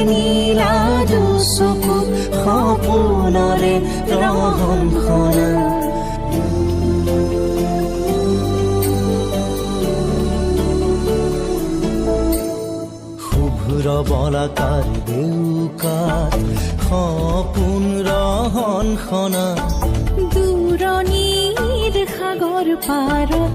নীলাজু চকুত সপোনৰে ৰহনখনা শুভ্ৰ বলাকাৰ দেউকাত সপোন ৰহনখনা দূৰণিৰ সাগৰ পাৰত